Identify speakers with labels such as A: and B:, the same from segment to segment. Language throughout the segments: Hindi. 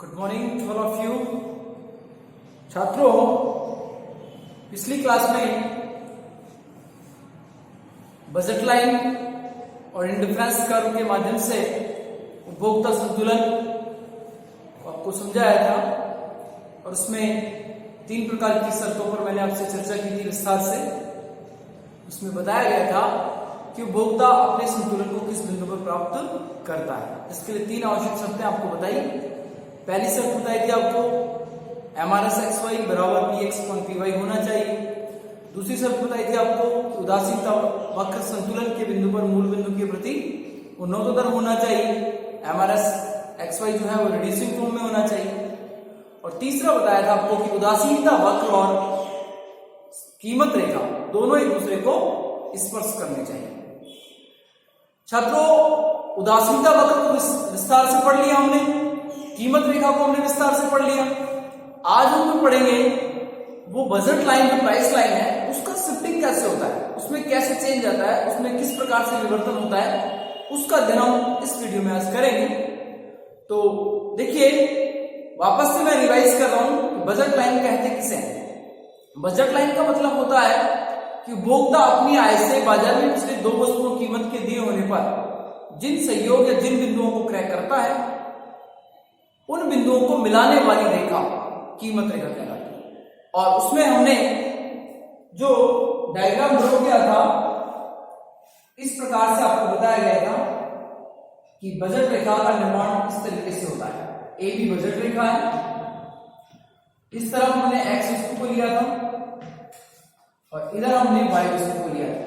A: Good morning to all of you. छात्रों, पिछली क्लास में बजट लाइन और इंडिफरेंस कर्व के माध्यम से उपभोक्ता संतुलन आपको समझाया था और उसमें 3 प्रकार की शर्तों पर मैंने आपसे चर्चा की थी विस्तार से। उसमें बताया गया था कि उपभोक्ता अपने संतुलन को किस बिंदु पर प्राप्त करता है। इसके लिए 3 आवश्यक शर्तें आपको बताई। पहली शर्त बताई थी आपको MRS/XY बराबर PX/PY होना चाहिए। दूसरी शर्त बताई थी आपको उदासीनता वक्र संतुलन के बिंदु पर मूल बिंदु के प्रति उन्नतोत्तर होना चाहिए। MRS/XY जो है वो रिड्यूसिंग फॉर्म में होना चाहिए। और तीसरा बताया था आपको कि उदासीनता वक्र और कीमत रेखा दोनों एक दूसरे को स्पर्श करने चाहिए। छात्रों, उदासीनता वक्र को विस्तार से पढ़ लिया हमने, कीमत रेखा को हमने विस्तार से पढ़ लिया। आज हम जो पढ़ेंगे वो बजट लाइन, जो प्राइस लाइन है, उसका शिफ्टिंग कैसे होता है, उसमें कैसे चेंज आता है, उसमें किस प्रकार से विवर्तन होता है, उसका अध्ययन हम इस वीडियो में आज करेंगे। तो देखिए, वापस से मैं रिवाइज कर रहा हूं, बजट लाइन कहते किसे हैं। बजट लाइन का मतलब होता है कि उपभोक्ता अपनी आय से बाजार में पिछले 2 वस्तुओं की कीमत के दिए होने पर जिन सहयोग या जिन बिंदुओं को क्रय करता है उन बिंदुओं को मिलाने वाली रेखा कीमत रेखा कहलाती है। और उसमें हमने जो डायग्राम ड्रॉ किया था, इस प्रकार से आपको बताया गया था कि बजट रेखा का निर्माण इस तरीके से होता है। ए भी बजट रेखा है, इस तरफ हमने एक्स वस्तु को लिया था और इधर हमने वाई वस्तु को लिया था।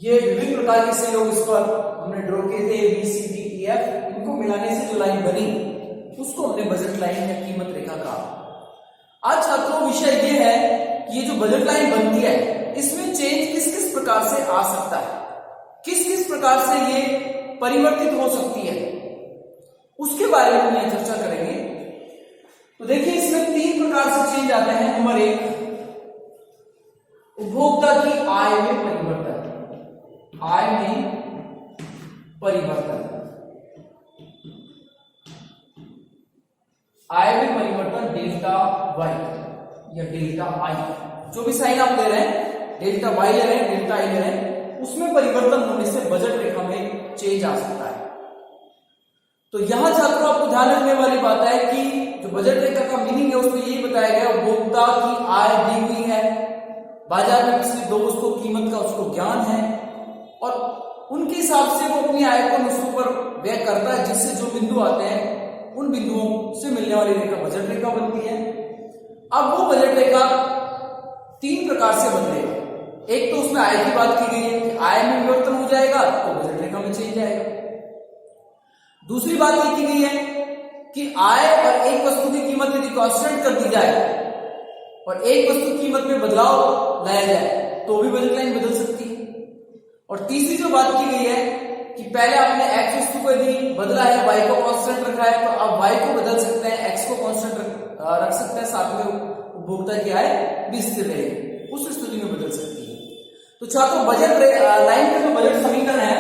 A: ये विभिन्न प्रकार के सहयोग इस पर हमने ड्रॉ किए थे, A, B, C, D, E, F। इनको मिलाने से जो लाइन बनी उसको हमने बजट लाइन या कीमत रेखा कहा। आज छात्रों, विषय ये है कि ये जो बजट लाइन बनती है इसमें चेंज किस किस प्रकार से आ सकता है, किस किस प्रकार से ये परिवर्तित हो सकती है, उसके बारे में हम यहाँ चर्चा करेंगे। तो देखिए, इसमें 3 प्रकार से चेंज आते हैं। नंबर 1, उपभोक्ता की आय में परिवर्तन। आय में परिवर्तन, आय में परिवर्तन डेल्टा वाई या डेल्टा आई, जो भी साइन आप ले रहे हैं, डेल्टा वाई ले रहे हैं, डेल्टा आई ले रहे हैं, उसमें परिवर्तन होने से बजट रेखा में चेंज आ सकता है। तो यहां छात्रों आपको ध्यान रखने वाली बात है कि जो बजट रेखा का मीनिंग है उसमें यही बताया गया, उपभोक्ता की आय दी हुई है, बाजार में पिछले 2 वस्तुओं की कीमत का उसको ज्ञान है और उनके हिसाब से वो अपनी आय को वस्तु पर व्यय करता है, जिससे जो बिंदु आते हैं उन बिंदुओं से मिलने वाली रेखा बजट रेखा बनती है। अब वो बजट रेखा 3 प्रकार से बदलेगा। एक तो उसमें आय की बात की गई है कि आय में परिवर्तन हो जाएगा तो बजट रेखा में चेंज आएगा। दूसरी बात ये की गई है कि आय और एक वस्तु की कीमत यदि कांस्टेंट कर दी जाए और एक वस्तु की कीमत में बदलाव लाया जाए तो भी बजट लाइन बदल सकती है। और तीसरी जो बात की गई है कि पहले आपने एक्स वस्तु को यदि बदला है, वाई को कांस्टेंट रखा है, तो आप वाई को बदल सकते हैं, एक्स को कांस्टेंट रख सकते हैं, साथ में उपभोक्ता की आय भी स्थिर रहेगी, उस स्थिति में बदल सकती है। तो छात्रों, बजट लाइन का जो बजट समीकरण है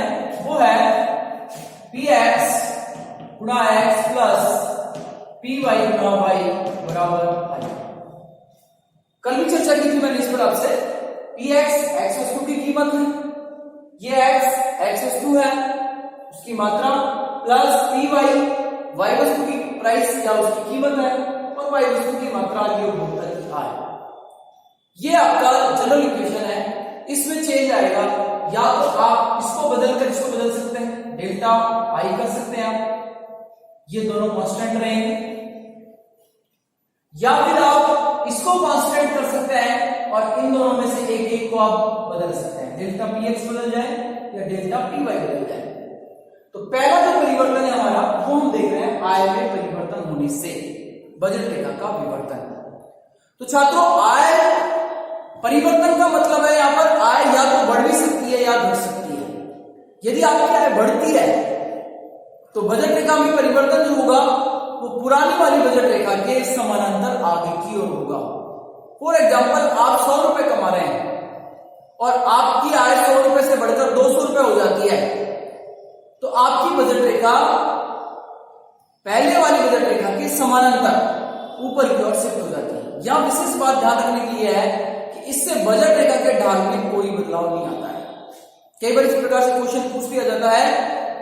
A: वो है PX गुणा X प्लस PY गुणा Y बराबर I। कल भी चर्चा की थी मैंने इस पर आपसे। PX एक्स वस्तु की कीमत है, ये एक्स वस्तु है, उसकी मात्रा, प्लस PY वाई वस्तु की प्राइस या उसकी कीमत है, और वाई वस्तु की मात्रा ये उपभोक्ता की आय। ये आपका जनरल इक्वेशन है। इसमें चेंज आएगा, या तो आप इसको बदलकर इसको बदल सकते हैं, डेल्टा आई कर सकते हैं आप, ये दोनों कांस्टेंट रहेंगे, या फिर आप इसको कांस्टेंट कर सकते हैं और इन दोनों में से एक को आप बदल सकते हैं, डेल्टा PX बदल जाए या डेल्टा PY बदल जाए। तो पहला जो परिवर्तन है हमारा वो हम देख रहे हैं आय में परिवर्तन होने से बजट रेखा का विवर्तन। तो छात्रों, आय परिवर्तन का मतलब है यहां पर आय या तो बढ़ भी सकती है या घट सकती है। यदि आपकी आय बढ़ती है तो बजट रेखा में परिवर्तन जो होगा वो पुरानी वाली बजट रेखा के समानांतर आगे की ओर होगा। फॉर एग्जाम्पल, आप 100 रुपए कमा रहे हैं और आपकी आय 100 रुपए से बढ़कर 200 रुपए हो जाती है, रेखा पहले वाली बजट रेखा के समानांतर ऊपर की ओर शिफ्ट हो जाती है। यहां विशेष बात ध्यान रखने के लिए है कि इससे बजट रेखा के ढाल में कोई बदलाव नहीं आता है। कई बार इस प्रकार से क्वेश्चन पूछ लिया जाता है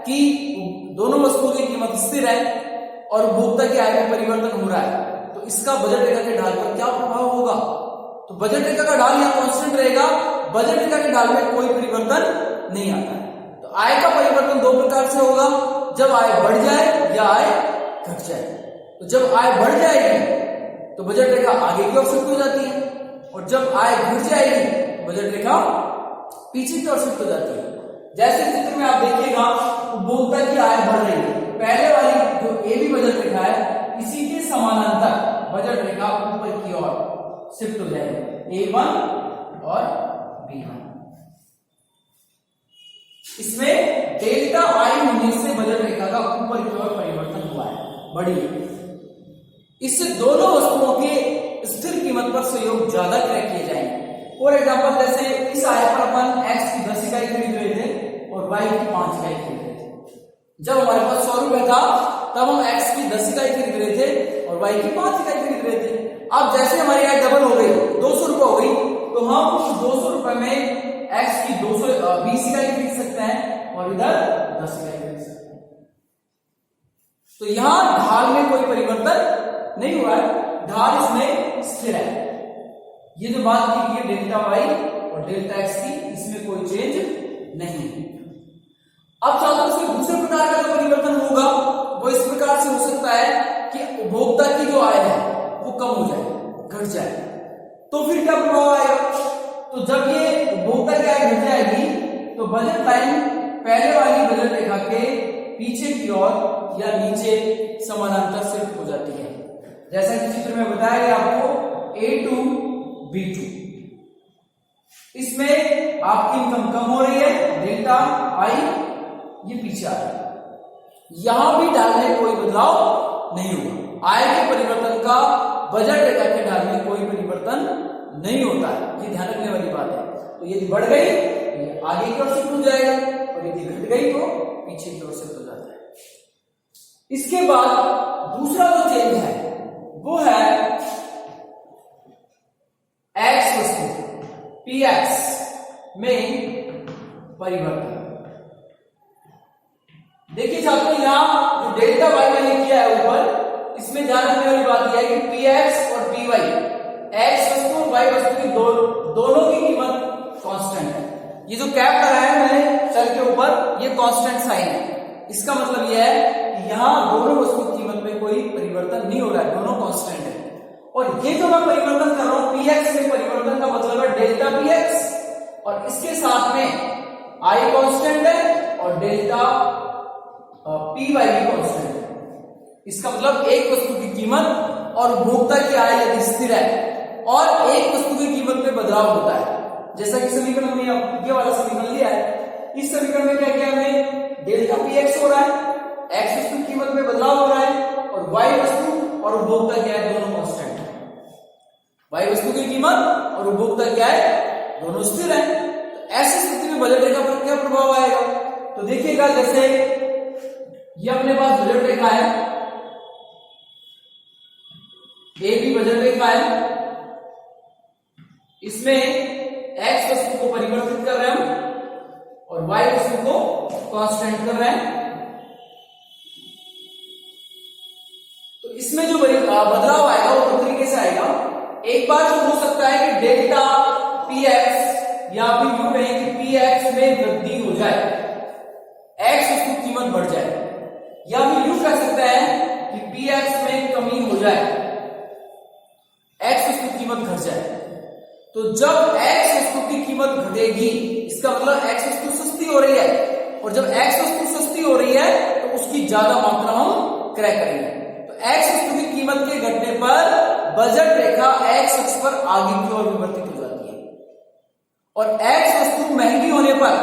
A: कि दोनों वस्तुओं की कीमत स्थिर है और उपभोक्ता की आय में परिवर्तन हो रहा है, तो इसका बजट रेखा के ढाल पर क्या प्रभाव होगा? तो बजट रेखा का ढाल यहाँ कांस्टेंट रहेगा, बजट रेखा के ढाल में कोई परिवर्तन नहीं आता है। तो आय का परिवर्तन दो प्रकार से होगा, जब आय बढ़ जाए या आय घट जाए। तो जब आय बढ़ जाएगी तो बजट रेखा आगे की ओर शिफ्ट हो जाती है, और जब आय घट जाएगी तो बजट रेखा पीछे की ओर शिफ्ट हो जाती है। जैसे चित्र में आप देखिएगा, उपभोक्ता की आय बढ़ रही है, पहले वाली जो ए बी बजट रेखा है इसी के समानांतर बजट रेखा ऊपर की ओर शिफ्ट हो जाएगी, A1 और B1। इसमें डेल्टा आई होने से बजट रेखा का ऊपर की ओर परिवर्तन हुआ है, बढ़ी है। इससे दोनों वस्तुओं के स्थिर कीमत पर सहयोग ज्यादा क्रय किए जाएंगे। फॉर एग्जाम्पल, जैसे इस आय पर अपन x की 10 इकाई खरीद रहे थे और y की 5 इकाई खरीद रहे थे। जब हमारे पास 100 रुपए था तब हम x की 10 इकाई खरीद रहे थे और y की 5 इकाई खरीद रहे थे। अब जैसे हमारी आय डबल हो गई, 200 रुपए हो गई, तो हम उस 200 रुपए में x की 220 इकाई खरीद सकते हैं और इधर 10 इकाई खरीद सकते हैं। तो यहां ढाल में कोई परिवर्तन नहीं हुआ है, ढाल इसमें स्थिर है। ये जो बात की गई डेल्टा वाई और डेल्टा एक्स की, इसमें कोई चेंज नहीं। अब छात्रों से दूसरे प्रकार का जो परिवर्तन होगा वो इस प्रकार से हो सकता है कि उपभोक्ता की जो आय है वो कम हो जाए, घट जाए, तो फिर क्या प्रभाव आएगा? तो जब ये उपभोक्ता की आय घट जाएगी तो बजट लाइन पहले वाली बजट रेखा के पीछे की ओर या नीचे समानांतर शिफ्ट हो जाती है। जैसा कि चित्र में बताया गया आपको A2 B2, इसमें आपकी इनकम कम हो रही है, डेल्टा आई ये पीछे आ रहा है। यहां भी ढाल में कोई बदलाव नहीं हुआ। आय के परिवर्तन का बजट रेखा के ढाल में कोई परिवर्तन नहीं होता है, ये ध्यान रखने वाली बात है। तो यदि बढ़ गई तो ये आगे की ओर शिफ्ट हो जाएगा और यदि घट गई तो पीछे की ओर शिफ्ट हो जाता है। इसके बाद दूसरा जो चेंज है वो है एक्स वस्तु PX में परिवर्तन। देखिए छात्रों, यहां जो डेल्टा वाई मैंने किया है ऊपर, इसमें ध्यान रखने वाली बात यह है कि PX और PY, एक्स वस्तु और वाई वस्तु की दोनों की कीमत कांस्टेंट है। ये जो कैप लगाया है मैंने चल के ऊपर, ये कांस्टेंट साइन है। इसका मतलब यह है कि यहां दोनों वस्तु की कीमत में कोई परिवर्तन नहीं हो रहा है, दोनों कांस्टेंट है। और ये जो मैं परिवर्तन कर रहा हूं PX में परिवर्तन का मतलब है डेल्टा PX, और इसके साथ में आई कांस्टेंट है और डेल्टा PY भी कांस्टेंट है। इसका मतलब एक वस्तु की कीमत और उपभोक्ता की आय यदि स्थिर है और एक वस्तु की कीमत में बदलाव होता है, जैसा कि समीकरण में ये वाला समीकरण लिया है, इस समीकरण में क्या किया हमने, डेल्टा PX हो रहा है, एक्स वस्तु की कीमत में बदलाव हो रहा है, और वाई वस्तु और उपभोक्ता की आय दोनों कांस्टेंट है। वाई वस्तु की कीमत और उपभोक्ता की आय दोनों स्थिर है। तो ऐसी स्थिति में बजट रेखा पर क्या प्रभाव आएगा? तो देखिएगा, जैसे ये अपने पास बजट रेखा है, ए बी बजट रेखा है, इसमें एक्स वस्तु को परिवर्तित कर रहे हैं और वाई वस्तु को कांस्टेंट कर रहे हैं। तो इसमें जो बदलाव आएगा वो दो तरीके से आएगा। एक बार जो हो सकता है कि डेल्टा PX या फिर यूं कहें कि PX में वृद्धि हो जाए, एक्स वस्तु की कीमत बढ़ जाए, या फिर यूं कह सकते हैं कि PX में कमी हो जाए, एक्स वस्तु की कीमत घट जाए। तो जब एक्स वस्तु की कीमत घटेगी, इसका मतलब एक्स वस्तु सस्ती हो रही है, और जब एक्स वस्तु सस्ती हो रही है तो उसकी ज्यादा मात्रा हम क्रय करेंगे। तो एक्स वस्तु की कीमत के घटने पर बजट रेखा एक्स अक्ष पर आगे की ओर विवर्तित हो जाती है, और एक्स वस्तु महंगी होने पर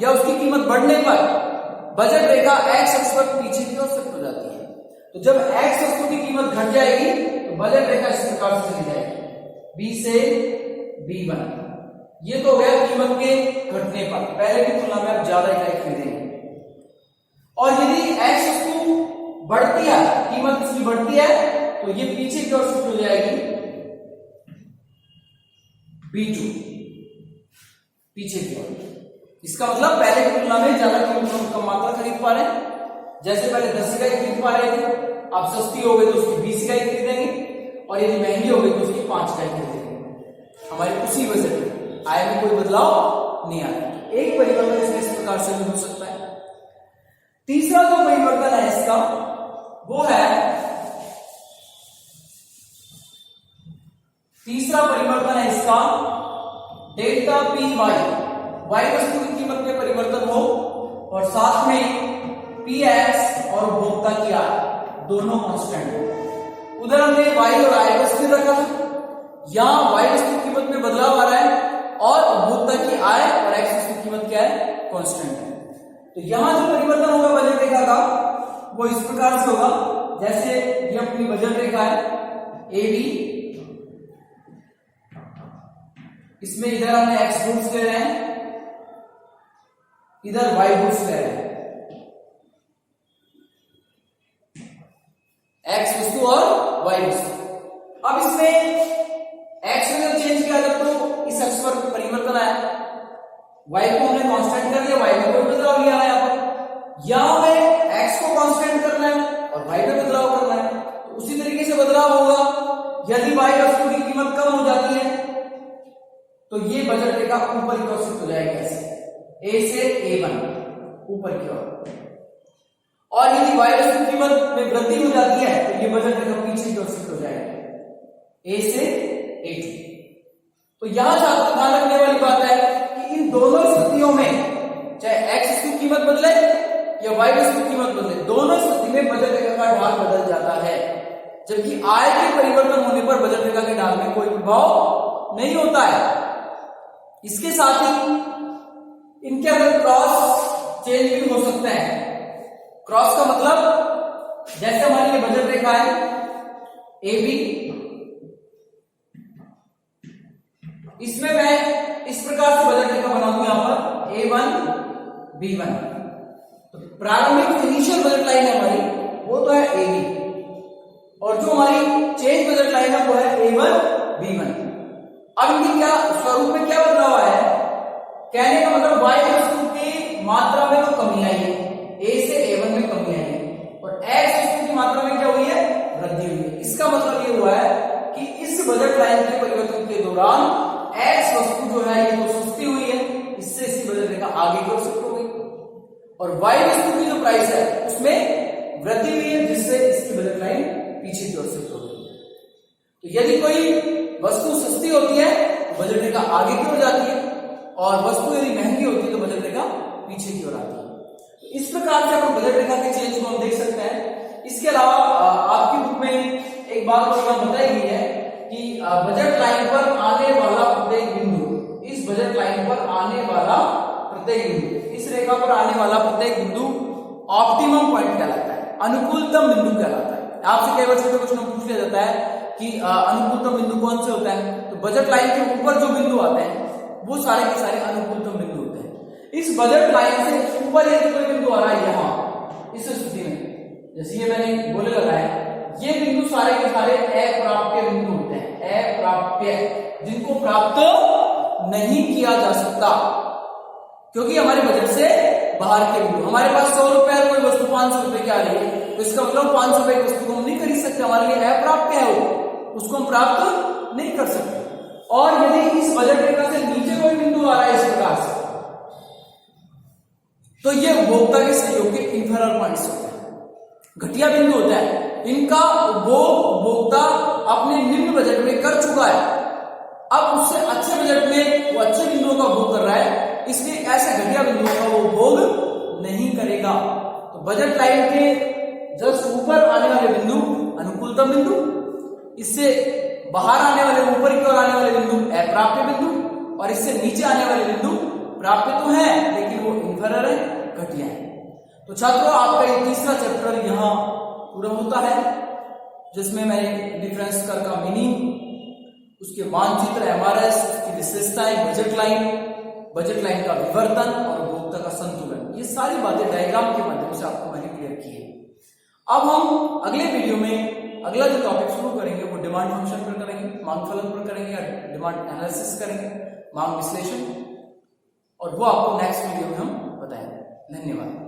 A: या उसकी कीमत बढ़ने पर बजट रेखा एक्स अक्ष पर पीछे की ओर शिफ्ट हो जाती है। तो जब एक्स वस्तु की कीमत घट जाएगी तो बजट रेखा इस प्रकार से चली जाएगी, B से B1। ये तो हो गया कीमत के घटने पर, पहले की तुलना में आप ज्यादा इकाई खरीदेंगे। और यदि एक्स वस्तु बढ़ती है, कीमत इसकी बढ़ती है, तो ये पीछे की ओर शिफ्ट हो जाएगी B2, पीछे की ओर। इसका मतलब पहले की तुलना में ज्यादा कीमत में कम मात्रा खरीद पा रहे हैं। जैसे पहले 10 इकाई खरीद पा रहे थे, अब सस्ती हो गई तो उसकी 20 इकाई खरीदेंगे, और यदि महंगी हो गई तो उसकी 5 इकाई खरीदेंगे। हमारी उसी वजह से आय में कोई बदलाव नहीं आया। एक परिवर्तन इसमें इस प्रकार से भी हो सकता है। तीसरा जो परिवर्तन है इसका वो है, तीसरा परिवर्तन है इसका डेल्टा पी वाई वस्तु की कीमत में परिवर्तन हो और साथ में पी एक्स और उपभोक्ता की आय दोनों कांस्टेंट हो। उधर हमने वाई और आई वस्तु रखा था, यहां वाई वस्तु की कीमत में बदलाव आ रहा है और उपभोक्ता की आय और एक्स वस्तु की कीमत क्या है, कांस्टेंट है। तो यहां जो परिवर्तन होगा बजट रेखा का वो इस प्रकार से होगा, जैसे ये अपनी बजट रेखा है ए बी, इसमें इधर हमने एक्स गुड्स ले रहे हैं, इधर वाई गुड्स ले रहे हैं, एक्स वस्तु और वाई वस्तु। अब इसमें एक्स में जब चेंज किया जब तो इस अक्ष पर परिवर्तन आया, वाई को हमने कांस्टेंट कर लिया, वाई में कोई बदलाव नहीं आ रहा है। यहाँ पर यहां हमें एक्स को कांस्टेंट करना है और वाई में बदलाव करना है, तो उसी तरीके से बदलाव होगा। यदि वाई वस्तु की कीमत कम हो जाती है तो ये बजट रेखा ऊपर की ओर शिफ्ट हो जाएगी, ऐसे ए से A1 ऊपर की ओर, और यदि वाई वस्तु की कीमत में वृद्धि हो जाती है तो ये बजट रेखा पीछे की ओर शिफ्ट हो जाएगी, A से A2। तो यहां ध्यान रखने वाली बात है कि इन दोनों स्थितियों में चाहे एक्स वस्तु की कीमत बदले या वाई वस्तु की कीमत बदले, दोनों स्थिति में बजट रेखा का ढाल बदल जाता है, जबकि आय के परिवर्तन होने पर बजट रेखा के ढाल में कोई प्रभाव नहीं होता है। इसके साथ ही इनके अंदर क्रॉस चेंज भी हो सकते हैं। क्रॉस का मतलब जैसे हमारी ये बजट रेखा है ए बी, इसमें मैं इस प्रकार से बजट रेखा बनाऊंगा, यहां पर A1 B1। तो प्रारंभिक इनिशियल बजट लाइन है हमारी वो तो है ए बी, और जो हमारी चेंज बजट लाइन है वो है A1 B1। अब इनकी क्या स्वरूप में क्या बदलाव आया है, कहने का मतलब वाई वस्तु की मात्रा में तो कमी आई है, ए से A1 में कमी आई है, और एक्स वस्तु की मात्रा में क्या हुई है, वृद्धि हुई है। इसका मतलब ये हुआ है कि इस बजट लाइन के परिवर्तन के दौरान एक्स वस्तु जो है ये तो सस्ती हुई है, इससे इसकी बजट रेखा आगे की ओर शिफ्ट हो गई, और वाई वस्तु की जो प्राइस है उसमें वृद्धि हुई है, जिससे इसकी बजट लाइन पीछे की ओर शिफ्ट हो गई। तो यदि कोई वस्तु सस्ती होती है तो बजट रेखा आगे की ओर जाती है, और वस्तु यदि महंगी होती है तो बजट रेखा पीछे की ओर आती है। तो इस प्रकार से हम बजट रेखा के चेंज को हम देख सकते हैं। इसके अलावा आपकी बुक में एक बात और यहाँ बताई गई है कि बजट लाइन पर आने वाला प्रत्येक बिंदु, इस बजट लाइन पर आने वाला प्रत्येक बिंदु, इस रेखा पर आने वाला प्रत्येक बिंदु ऑप्टिमम पॉइंट कहलाता है, अनुकूलतम बिंदु कहलाता है। आपसे कई बार छोटे क्वेश्चन में पूछ लिया जाता है कि अनुकूलतम बिंदु कौन से होता है, तो बजट लाइन के ऊपर जो बिंदु आते हैं वो सारे के सारे अनुकूलतम बिंदु होते हैं। इस बजट लाइन से ऊपर यदि कोई बिंदु आ रहा है यहां इस स्थिति में, जैसे ये मैंने बोले लगाया, ये बिंदु सारे के सारे अप्राप्य बिंदु होते हैं, अप्राप्य, जिनको प्राप्त नहीं किया जा सकता, क्योंकि हमारे बजट से बाहर के बिंदु। हमारे पास 100 रुपए कोई वस्तु 500 रुपए की आ रही है, तो इसका मतलब 500 रुपए की वस्तु को हम नहीं खरीद सकते, हमारे लिए अप्राप्य है वो, उसको हम प्राप्त नहीं कर सकते। और यदि इस बजट रेखा से नीचे कोई बिंदु आ रहा है इस प्रकार से, तो ये उपभोक्ता के सहयोग के इंफीरियर पॉइंट्स होते हैं, घटिया बिंदु होता है। इनका उपभोक्ता अपने निम्न बजट में कर चुका है, अब उससे अच्छे बजट में वो अच्छे बिंदुओं का उपभोग कर रहा है, इसलिए ऐसे घटिया बिंदुओं का वो उपभोग नहीं करेगा। तो बजट लाइन के जस्ट ऊपर आने वाले बिंदु अनुकूलतम बिंदु, इससे बाहर आने वाले, ऊपर की ओर आने वाले बिंदु अप्राप्य बिंदु, और इससे नीचे आने वाले बिंदु प्राप्य तो है लेकिन वो इंफीरियर है, घटिया है। तो छात्रों, आपका ये तीसरा चैप्टर यहाँ पूरा होता है, जिसमें मैंने डिफरेंस कर्व का मीनिंग, उसके मानचित्र, एमआरएस, उसकी विशेषताएं, बजट लाइन बजट लाइन का विवर्तन और उपभोक्ता का संतुलन, ये सारी बातें डायग्राम के माध्यम से आपको मैंने क्लियर की है। अब हम अगले वीडियो में अगला जो टॉपिक शुरू करेंगे वो डिमांड फंक्शन पर करेंगे, मांग फलन पर करेंगे, या डिमांड एनालिसिस करेंगे, मांग विश्लेषण, और वो आपको नेक्स्ट वीडियो में हम बताएंगे। धन्यवाद।